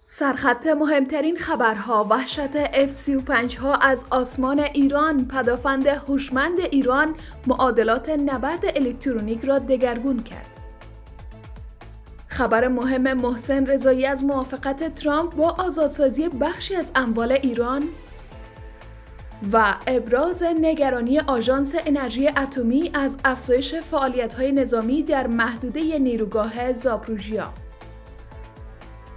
سرخط مهمترین خبرها وحشت F-35 ها از آسمان ایران. پدافند هوشمند ایران معادلات نبرد الکترونیک را دگرگون کرد. خبر مهم محسن رضایی از موافقت ترامپ با آزادسازی بخشی از اموال ایران و ابراز نگرانی آژانس انرژی اتمی از افزایش فعالیت‌های نظامی در محدوده نیروگاه زاپروژیا.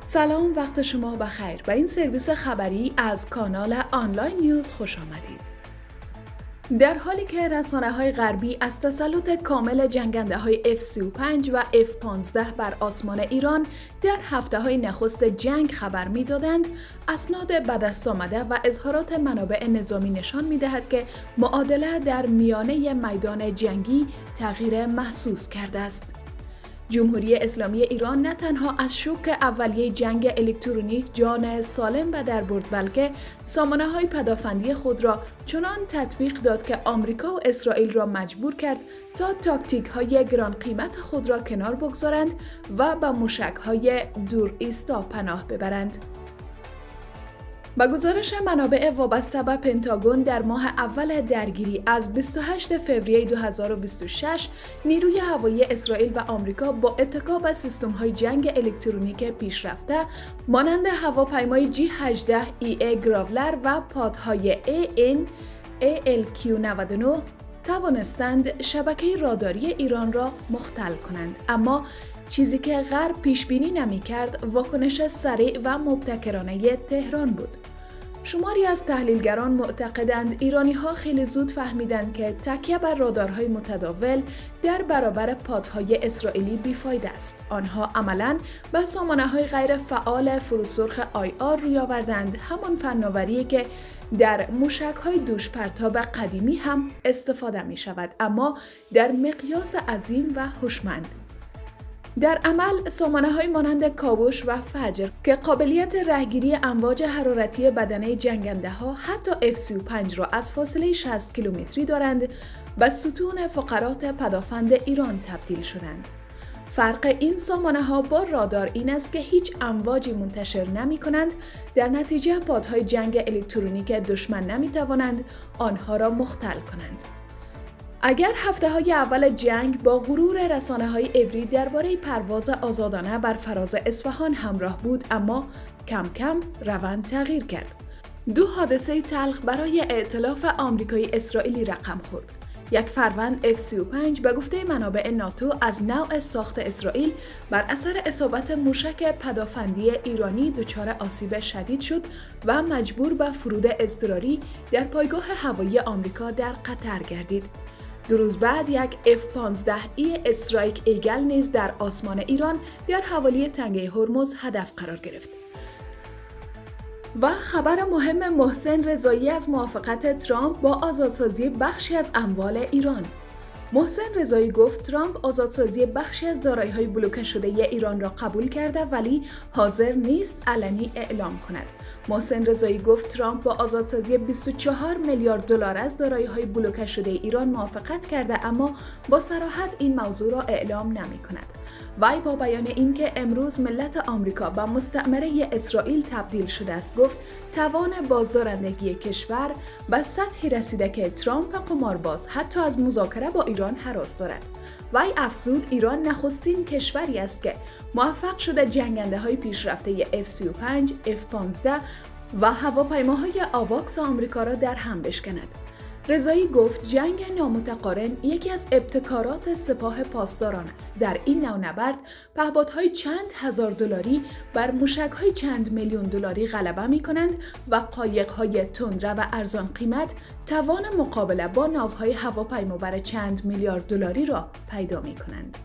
سلام، وقت شما بخیر. به این سرویس خبری از کانال آنلاین نیوز خوش آمدید. در حالی که رسانه‌های غربی از تسلط کامل جنگنده‌های F-35 و F-15 بر آسمان ایران در هفته‌های نخست جنگ خبر می‌دادند، اسناد به دست آمده و اظهارات منابع نظامی نشان می‌دهد که معادله در میانه میدان جنگی تغییر محسوس کرده است. جمهوری اسلامی ایران نه تنها از شوک اولیه جنگ الکترونیک جان سالم به در برد، بلکه سامانه‌های پدافندی خود را چنان تطبیق داد که آمریکا و اسرائیل را مجبور کرد تا تاکتیک‌های گران قیمت خود را کنار بگذارند و به موشک‌های دور ایستا پناه ببرند. با گزارش منابع وابسته به پنتاگون، در ماه اول درگیری از 28 فوریه 2026 نیروی هوایی اسرائیل و آمریکا با اتکا به سیستم‌های جنگ الکترونیک پیشرفته مانند هواپیمای G-18E گراولر و پادهای AN/ALQ-99 توانستند شبکه راداری ایران را مختل کنند. اما چیزی که غرب پیش بینی نمی‌کرد واکنش سریع و مبتکرانه تهران بود. شماری از تحلیلگران معتقدند ایرانی‌ها خیلی زود فهمیدند که تکیه بر رادارهای متداول در برابر پادهای اسرائیلی بیفایده است. آنها عملاً به سامانه‌های غیر فعال فروسرخ IR روی آوردند، همان فناوری که در موشک‌های دوش پرتاب قدیمی هم استفاده می‌شود، اما در مقیاس عظیم و هوشمند. در عمل سامانه‌های مانند کاوش و فجر که قابلیت رهگیری امواج حرارتی بدنه جنگنده‌ها حتی F-35 را از فاصله 60 کیلومتری دارند، به ستون فقرات پدافند ایران تبدیل شدند. فرق این سامانه‌ها با رادار این است که هیچ امواجی منتشر نمی‌کنند، در نتیجه پادهای جنگ الکترونیک دشمن نمی‌توانند آنها را مختل کنند. اگر هفته‌های اول جنگ با غرور رسانه‌های عبری درباره پرواز آزادانه بر فراز اصفهان همراه بود، اما کم کم روند تغییر کرد. دو حادثه تلخ برای ائتلاف آمریکایی اسرائیلی رقم خورد. یک فروند F-35 به گفته منابع ناتو از نوع ساخت اسرائیل بر اثر اصابت موشک پدافندی ایرانی دچار آسیب شدید شد و مجبور به فرود اضطراری در پایگاه هوایی آمریکا در قطر گردید. 2 روز بعد یک F-15E استرایک ایگل نیز در آسمان ایران در حوالی تنگه هرمز هدف قرار گرفت. و خبر مهم محسن رضایی از موافقت ترامپ با آزادسازی بخشی از اموال ایران. محسن رضایی گفت ترامپ آزادسازی بخشی از دارایی‌های بلوکه شده ایران را قبول کرده، ولی حاضر نیست علنی اعلام کند. محسن رضایی گفت ترامپ با آزادسازی 24 میلیارد دلار از دارایی‌های بلوکه شده ایران موافقت کرده، اما با صراحت این موضوع را اعلام نمی‌کند. وی با بیان اینکه امروز ملت آمریکا به مستعمره اسرائیل تبدیل شده است، گفت توان بازدارندگی کشور به سطحی رسیده که ترامپ قمارباز حتی از مذاکره با ایران هراس دارد. وی افزود ایران نخستین کشوری است که موفق شده جنگنده‌های پیشرفته F-35، F-15 و هواپیماهای آواکس آمریکا را در هم بشکند. رضایی گفت جنگ نامتقارن یکی از ابتکارات سپاه پاسداران است. در این نوع نبرد پهپادهای چند هزار دلاری بر موشک‌های چند میلیون دلاری غلبه می‌کنند و قایق‌های تندرو و ارزان قیمت توان مقابله با ناوهای هواپیمابر چند میلیارد دلاری را پیدا می‌کنند.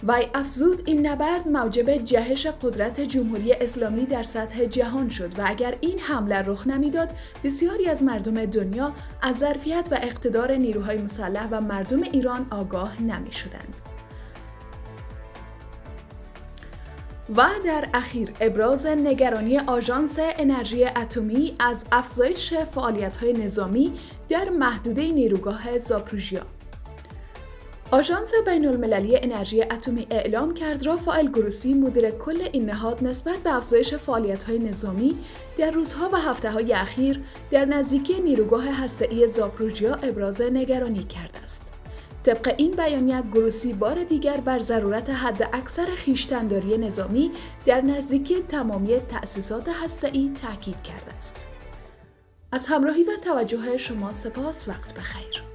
وی افزود این نبرد موجب جهش قدرت جمهوری اسلامی در سطح جهان شد و اگر این حمله رخ نمیداد، بسیاری از مردم دنیا از ظرفیت و اقتدار نیروهای مسلح و مردم ایران آگاه نمی شدند. و در اخیر ابراز نگرانی آژانس انرژی اتمی از افزایش فعالیت‌های نظامی در محدوده نیروگاه زاپروژیا. آژانس بین‌المللی انرژی اتمی اعلام کرد رافائل گروسی مدیر کل این نهاد نسبت به افزایش فعالیت‌های نظامی در روزها و هفته‌های اخیر در نزدیکی نیروگاه هسته‌ای زاپروژیا ابراز نگرانی کرده است. طبق این بیانیه گروسی بار دیگر بر ضرورت حداکثر خویشتن‌داری نظامی در نزدیکی تمامی تأسیسات هسته‌ای تاکید کرده است. از همراهی و توجه شما سپاس. وقت بخیر.